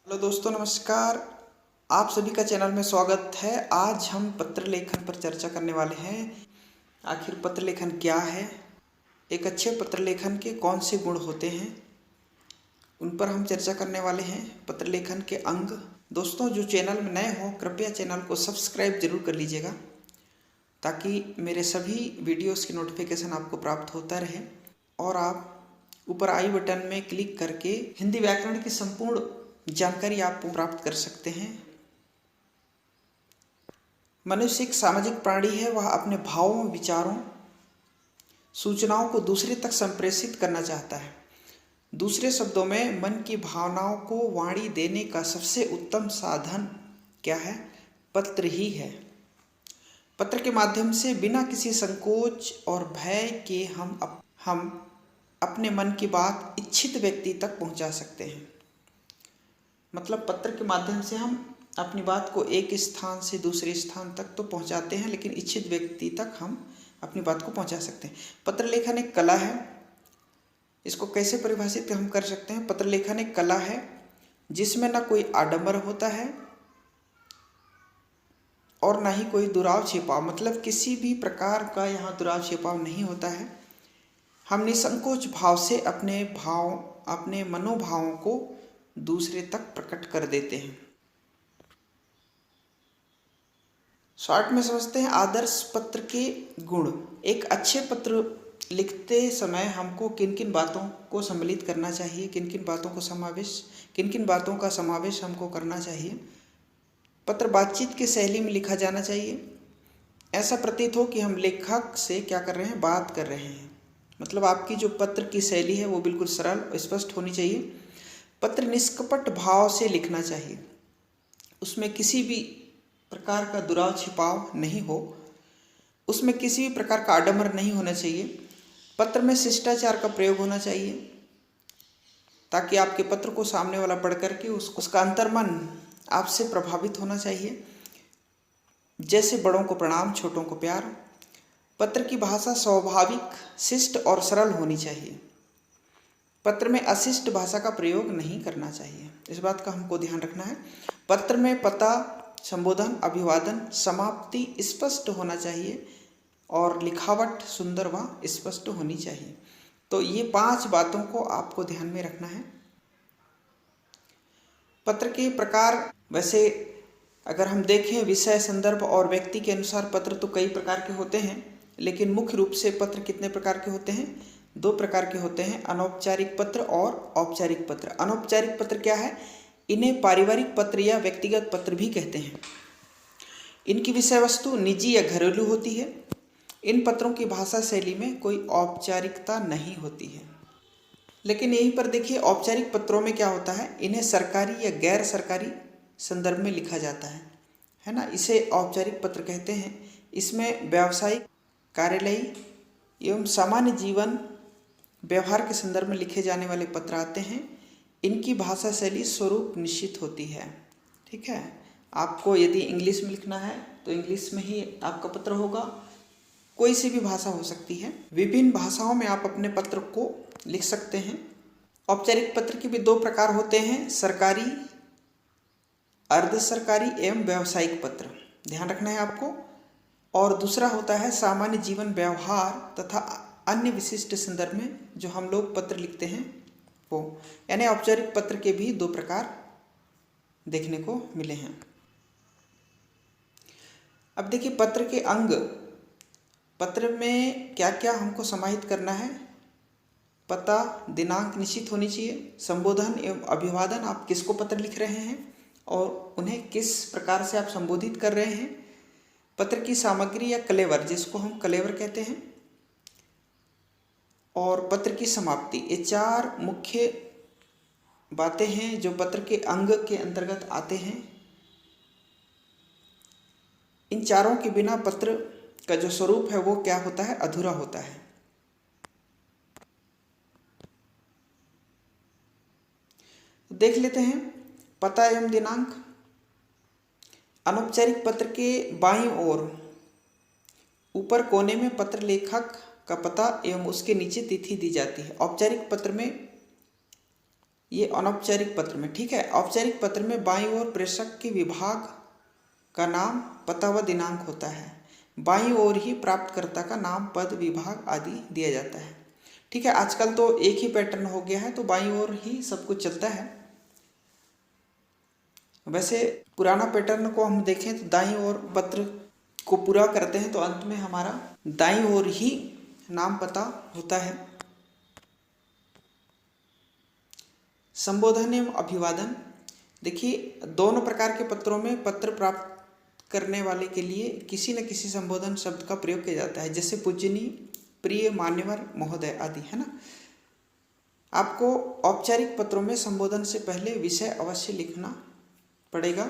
Hello दोस्तों, नमस्कार। आप सभी का चैनल में स्वागत है। आज हम पत्र लेखन पर चर्चा करने वाले हैं। आखिर पत्र लेखन क्या है, एक अच्छे पत्र लेखन के कौन से गुण होते हैं, उन पर हम चर्चा करने वाले हैं। पत्र लेखन के अंग। दोस्तों, जो चैनल में नए हो कृपया चैनल को सब्सक्राइब जरूर कर लीजिएगा ताकि मेरे सभी वीडियोस की नोटिफिकेशन आपको प्राप्त होता रहे और आप ऊपर आई बटन में क्लिक करके हिंदी व्याकरण की संपूर्ण जानकारी आप प्राप्त कर सकते हैं। मनुष्य एक सामाजिक प्राणी है। वह अपने भावों, विचारों, सूचनाओं को दूसरे तक संप्रेषित करना चाहता है। दूसरे शब्दों में, मन की भावनाओं को वाणी देने का सबसे उत्तम साधन क्या है? पत्र ही है। पत्र के माध्यम से बिना किसी संकोच और भय के हम अपने मन की बात इच्छित व्यक्ति तक पहुंचा सकते हैं। मतलब पत्र के माध्यम से हम अपनी बात को एक स्थान से दूसरे स्थान तक तो पहुंचाते हैं, लेकिन इच्छित व्यक्ति तक हम अपनी बात को पहुंचा सकते हैं। पत्र लेखन एक कला है। इसको कैसे परिभाषित हम कर सकते हैं? पत्र लेखन एक कला है जिसमें ना कोई आडंबर होता है और ना ही कोई दुराव छिपाव। मतलब किसी भी प्रकार का यहाँ दुराव छिपाव नहीं होता है। हम निसंकोच भाव से अपने मनोभावों को दूसरे तक प्रकट कर देते हैं। शॉर्ट में समझते हैं आदर्श पत्र के गुण। एक अच्छे पत्र लिखते समय हमको किन किन बातों को सम्मिलित करना चाहिए, किन किन बातों का समावेश हमको करना चाहिए। पत्र बातचीत की शैली में लिखा जाना चाहिए। ऐसा प्रतीत हो कि हम लेखक से क्या कर रहे हैं, बात कर रहे हैं। मतलब आपकी जो पत्र की शैली है वो बिल्कुल सरल स्पष्ट होनी चाहिए। पत्र निष्कपट भाव से लिखना चाहिए। उसमें किसी भी प्रकार का दुराव छिपाव नहीं हो, उसमें किसी भी प्रकार का आडंबर नहीं होना चाहिए। पत्र में शिष्टाचार का प्रयोग होना चाहिए ताकि आपके पत्र को सामने वाला पढ़ करके उसका अंतर्मन आपसे प्रभावित होना चाहिए। जैसे बड़ों को प्रणाम, छोटों को प्यार। पत्र की भाषा स्वाभाविक, शिष्ट और सरल होनी चाहिए। पत्र में अशिष्ट भाषा का प्रयोग नहीं करना चाहिए। इस बात का हमको ध्यान रखना है। पत्र में पता, संबोधन, अभिवादन, समाप्ति स्पष्ट होना चाहिए और लिखावट सुंदर व स्पष्ट होनी चाहिए। तो ये 5 बातों को आपको ध्यान में रखना है। पत्र के प्रकार, वैसे अगर हम देखें विषय, संदर्भ और व्यक्ति के अनुसार पत्र तो कई प्रकार के होते हैं, लेकिन मुख्य रूप से पत्र कितने प्रकार के होते हैं? 2 प्रकार के होते हैं, अनौपचारिक पत्र और औपचारिक पत्र। अनौपचारिक पत्र क्या है? इन्हें पारिवारिक पत्र या व्यक्तिगत पत्र भी कहते हैं। इनकी विषय वस्तु निजी या घरेलू होती है। इन पत्रों की भाषा शैली में कोई औपचारिकता नहीं होती है। लेकिन यहीं पर देखिए, औपचारिक पत्रों में क्या होता है, इन्हें सरकारी या गैर सरकारी संदर्भ में लिखा जाता है ना। इसे औपचारिक पत्र कहते हैं। इसमें व्यावसायिक, कार्यालयी एवं सामान्य जीवन व्यवहार के संदर्भ में लिखे जाने वाले पत्र आते हैं। इनकी भाषा शैली स्वरूप निश्चित होती है। ठीक है, आपको यदि इंग्लिश में लिखना है तो इंग्लिश में ही आपका पत्र होगा। कोई सी भी भाषा हो सकती है। विभिन्न भाषाओं में आप अपने पत्र को लिख सकते हैं। औपचारिक पत्र के भी 2 प्रकार होते हैं, सरकारी, अर्ध सरकारी एवं व्यावसायिक पत्र। ध्यान रखना है आपको। और दूसरा होता है सामान्य जीवन व्यवहार तथा अन्य विशिष्ट संदर्भ में जो हम लोग पत्र लिखते हैं वो। यानी औपचारिक पत्र के भी 2 प्रकार देखने को मिले हैं। अब देखिए पत्र के अंग। पत्र में क्या क्या हमको समाहित करना है? पता, दिनांक निश्चित होनी चाहिए। संबोधन एवं अभिवादन, आप किसको पत्र लिख रहे हैं और उन्हें किस प्रकार से आप संबोधित कर रहे हैं। पत्र की सामग्री या कलेवर, जिसको हम कलेवर कहते हैं, और पत्र की समाप्ति। ये 4 मुख्य बातें हैं जो पत्र के अंग के अंतर्गत आते हैं। इन चारों के बिना पत्र का जो स्वरूप है वो क्या होता है? अधूरा होता है। देख लेते हैं पता एवं दिनांक। अनौपचारिक पत्र के बाईं ओर ऊपर कोने में पत्र लेखक का पता एवं उसके नीचे तिथि दी जाती है। औपचारिक पत्र में ये अनौपचारिक पत्र में, ठीक है। औपचारिक पत्र में बाईं ओर प्रेषक के विभाग का नाम, पता व दिनांक होता है। बाईं ओर ही प्राप्तकर्ता का नाम, पद, विभाग आदि दिया जाता है, ठीक है। आजकल तो एक ही पैटर्न हो गया है, तो बाईं ओर ही सब कुछ चलता है। वैसे पुराना पैटर्न को हम देखें तो दाईं ओर पत्र को पूरा करते हैं तो अंत में हमारा दाईं ओर ही नाम पता होता है। संबोधन एवं अभिवादन, देखिए दोनों प्रकार के पत्रों में पत्र प्राप्त करने वाले के लिए किसी न किसी संबोधन शब्द का प्रयोग किया जाता है, जैसे पूजनीय, प्रिय, मान्यवर, महोदय आदि, है ना। आपको औपचारिक पत्रों में संबोधन से पहले विषय अवश्य लिखना पड़ेगा।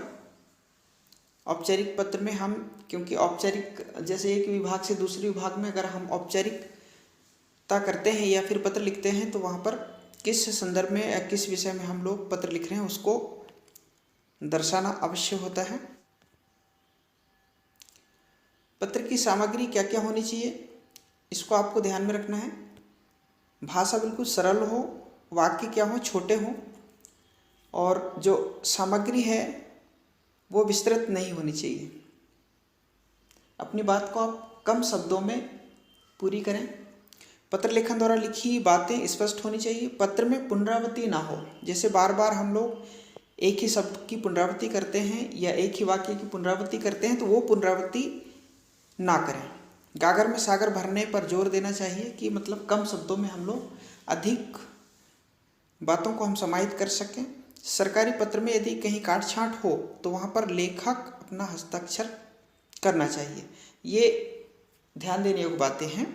औपचारिक पत्र में हम, क्योंकि औपचारिक जैसे एक विभाग से दूसरे विभाग में अगर हम औपचारिकता करते हैं या फिर पत्र लिखते हैं तो वहाँ पर किस संदर्भ में या किस विषय में हम लोग पत्र लिख रहे हैं उसको दर्शाना अवश्य होता है। पत्र की सामग्री क्या क्या होनी चाहिए, इसको आपको ध्यान में रखना है। भाषा बिल्कुल सरल हो, वाक्य क्या हो, छोटे हों, और जो सामग्री है वो विस्तृत नहीं होनी चाहिए। अपनी बात को आप कम शब्दों में पूरी करें। पत्र लेखन द्वारा लिखी बातें स्पष्ट होनी चाहिए। पत्र में पुनरावृत्ति ना हो, जैसे बार बार हम लोग एक ही शब्द की पुनरावृत्ति करते हैं या एक ही वाक्य की पुनरावृत्ति करते हैं तो वो पुनरावृत्ति ना करें। गागर में सागर भरने पर जोर देना चाहिए कि मतलब कम शब्दों में हम लोग अधिक बातों को हम समाहित कर सकें। सरकारी पत्र में यदि कहीं काट छांट हो तो वहाँ पर लेखक अपना हस्ताक्षर करना चाहिए। ये ध्यान देने योग्य बातें हैं।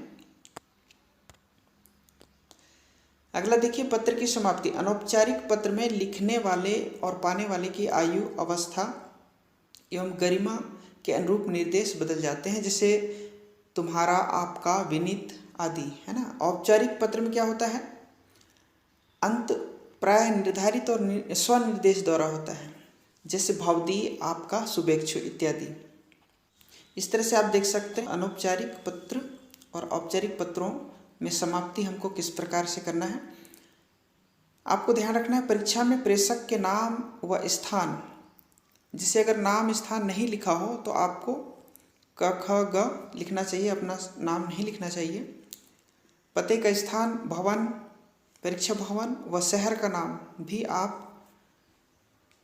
अगला देखिए, पत्र की समाप्ति। अनौपचारिक पत्र में लिखने वाले और पाने वाले की आयु, अवस्था एवं गरिमा के अनुरूप निर्देश बदल जाते हैं, जैसे तुम्हारा, आपका, विनीत आदि, है ना। औपचारिक पत्र में क्या होता है, अंत प्राय निर्धारित और स्वनिर्देश द्वारा होता है, जैसे भवदी, आपका, शुभेच्छु इत्यादि। इस तरह से आप देख सकते हैं अनौपचारिक पत्र और औपचारिक पत्रों में समाप्ति हमको किस प्रकार से करना है। आपको ध्यान रखना है, परीक्षा में प्रेषक के नाम व स्थान, जिसे अगर नाम स्थान नहीं लिखा हो तो आपको क ख ग लिखना चाहिए, अपना नाम नहीं लिखना चाहिए। पते का स्थान, भवन, परीक्षा भवन व शहर का नाम भी आप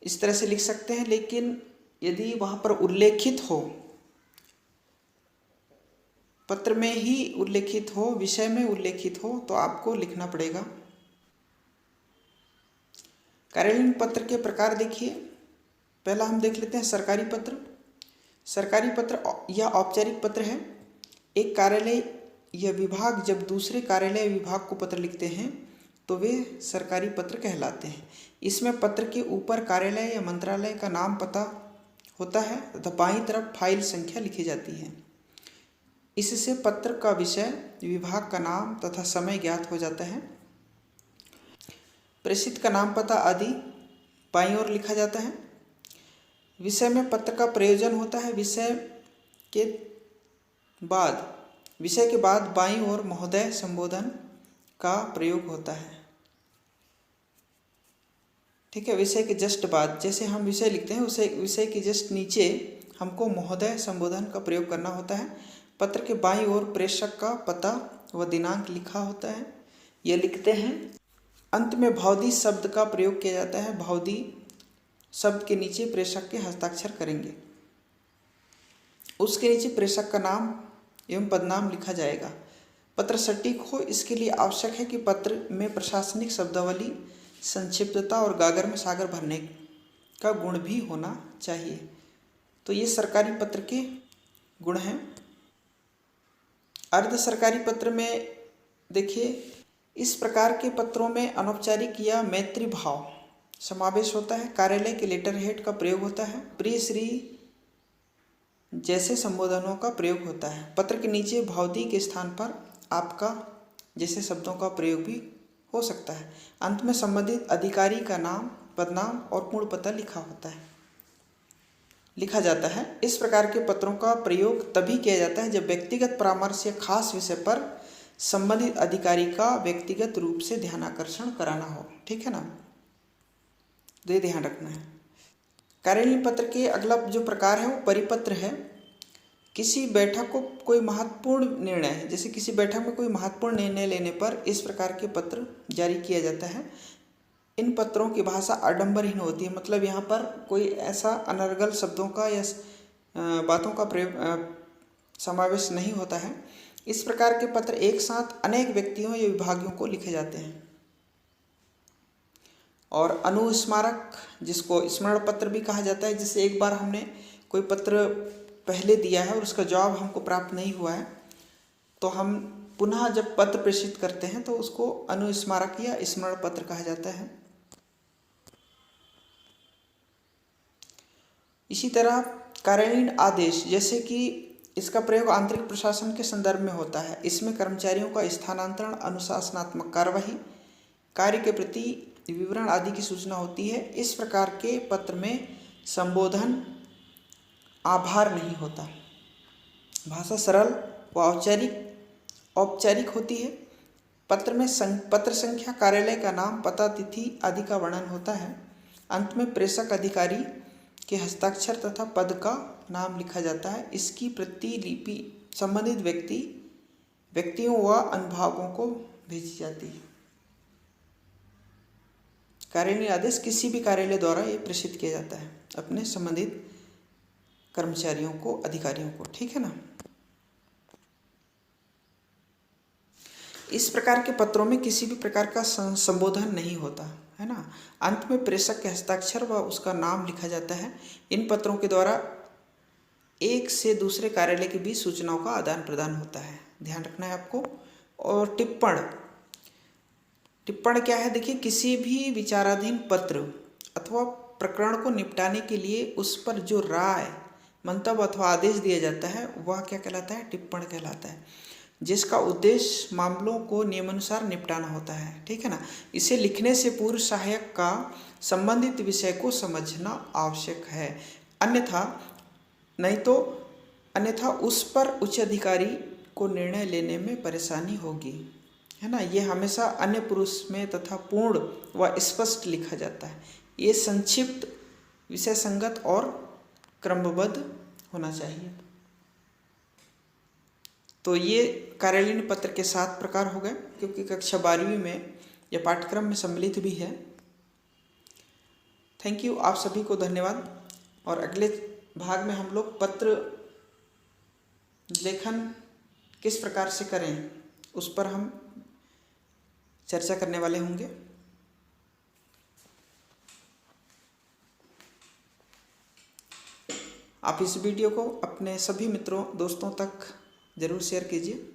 इस तरह से लिख सकते हैं, लेकिन यदि वहाँ पर उल्लेखित हो, पत्र में ही उल्लेखित हो, विषय में उल्लेखित हो तो आपको लिखना पड़ेगा। कार्यालयीन पत्र के प्रकार देखिए, पहला हम देख लेते हैं सरकारी पत्र। सरकारी पत्र या औपचारिक पत्र है। एक कार्यालय या विभाग जब दूसरे कार्यालय या विभाग को पत्र लिखते हैं तो वे सरकारी पत्र कहलाते हैं। इसमें पत्र के ऊपर कार्यालय या मंत्रालय का नाम पता होता है तथा बाईं तरफ फाइल संख्या लिखी जाती है। इससे पत्र का विषय, विभाग का नाम तथा समय ज्ञात हो जाता है। प्रेषित का नाम, पता आदि बाईं ओर लिखा जाता है। विषय में पत्र का प्रयोजन होता है। विषय के बाद बाईं ओर महोदय संबोधन का प्रयोग होता है, ठीक है। विषय के जस्ट बाद, जैसे हम विषय लिखते हैं उसे विषय के जस्ट नीचे हमको महोदय संबोधन का प्रयोग करना होता है। पत्र के बाईं ओर प्रेषक का पता व दिनांक लिखा होता है, यह लिखते हैं। अंत में भवदी शब्द का प्रयोग किया जाता है। भवदी शब्द के नीचे प्रेषक के हस्ताक्षर करेंगे, उसके नीचे प्रेषक का नाम एवं पदनाम लिखा जाएगा। पत्र सटीक हो, इसके लिए आवश्यक है कि पत्र में प्रशासनिक शब्दावली, संक्षिप्तता और गागर में सागर भरने का गुण भी होना चाहिए। तो ये सरकारी पत्र के गुण हैं। अर्ध सरकारी पत्र में देखिए, इस प्रकार के पत्रों में अनौपचारिक या मैत्री भाव समावेश होता है। कार्यालय के लेटर हेड का प्रयोग होता है। प्रिय श्री जैसे संबोधनों का प्रयोग होता है। पत्र के नीचे भवदी के स्थान पर आपका जैसे शब्दों का प्रयोग भी हो सकता है। अंत में संबंधित अधिकारी का नाम, पदनाम और पूर्ण पता लिखा जाता है। इस प्रकार के पत्रों का प्रयोग तभी किया जाता है जब व्यक्तिगत परामर्श या खास विषय पर संबंधित अधिकारी का व्यक्तिगत रूप से ध्यानाकर्षण कराना हो, ठीक है ना। तो ये ध्यान रखना है। कार्यालयीन पत्र के अगला जो प्रकार है वो परिपत्र है। किसी बैठक को कोई महत्वपूर्ण निर्णय है, जैसे किसी बैठक में कोई महत्वपूर्ण निर्णय लेने पर इस प्रकार के पत्र जारी किया जाता है। इन पत्रों की भाषा आडंबरहीन होती है, मतलब यहाँ पर कोई ऐसा अनर्गल शब्दों का या बातों का प्रयोग समावेश नहीं होता है। इस प्रकार के पत्र एक साथ अनेक व्यक्तियों या विभागों को लिखे जाते हैं। और अनुस्मारक, जिसको स्मरण पत्र भी कहा जाता है, जिससे एक बार हमने कोई पत्र पहले दिया है और उसका जवाब हमको प्राप्त नहीं हुआ है, तो हम पुनः जब पत्र प्रेषित करते हैं तो उसको अनुस्मारक या स्मरण पत्र कहा जाता है। इसी तरह कार्यालयीन आदेश, जैसे कि इसका प्रयोग आंतरिक प्रशासन के संदर्भ में होता है। इसमें कर्मचारियों का स्थानांतरण, अनुशासनात्मक कार्यवाही, कार्य के प्रति विवरण आदि की सूचना होती है। इस प्रकार के पत्र में संबोधन, आभार नहीं होता। भाषा सरल व औपचारिक होती है। पत्र में पत्र संख्या, कार्यालय का नाम, पता, तिथि आदि का वर्णन होता है। अंत में प्रेषक अधिकारी के हस्ताक्षर तथा पद का नाम लिखा जाता है। इसकी प्रतिलिपि संबंधित व्यक्तियों व अनुभागों को भेजी जाती है। कार्यालयीन आदेश किसी भी कार्यालय द्वारा ये प्रेषित किया जाता है अपने संबंधित कर्मचारियों को, अधिकारियों को, ठीक है ना। इस प्रकार के पत्रों में किसी भी प्रकार का संबोधन नहीं होता है ना। अंत में प्रेषक के हस्ताक्षर व उसका नाम लिखा जाता है। इन पत्रों के द्वारा एक से दूसरे कार्यालय के बीच सूचनाओं का आदान प्रदान होता है, ध्यान रखना है आपको। और टिप्पण क्या है, देखिए, किसी भी विचाराधीन पत्र अथवा प्रकरण को निपटाने के लिए उस पर जो राय, मंतव्य अथवा आदेश दिया जाता है वह क्या कहलाता है, टिप्पण कहलाता है, जिसका उद्देश्य मामलों को नियमानुसार निपटाना होता है, ठीक है ना। इसे लिखने से पूर्व सहायक का संबंधित विषय को समझना आवश्यक है, अन्यथा उस पर उच्च अधिकारी को निर्णय लेने में परेशानी होगी, है ना। ये हमेशा अन्य पुरुष में तथा पूर्ण व स्पष्ट लिखा जाता है। ये संक्षिप्त, विषय संगत और क्रमबद्ध होना चाहिए। तो ये कार्यालयीन पत्र के 7 प्रकार हो गए, क्योंकि कक्षा 12वीं में यह पाठ्यक्रम में सम्मिलित भी है। थैंक यू, आप सभी को धन्यवाद। और अगले भाग में हम लोग पत्र लेखन किस प्रकार से करें उस पर हम चर्चा करने वाले होंगे। आप इस वीडियो को अपने सभी मित्रों, दोस्तों तक जरूर शेयर कीजिए।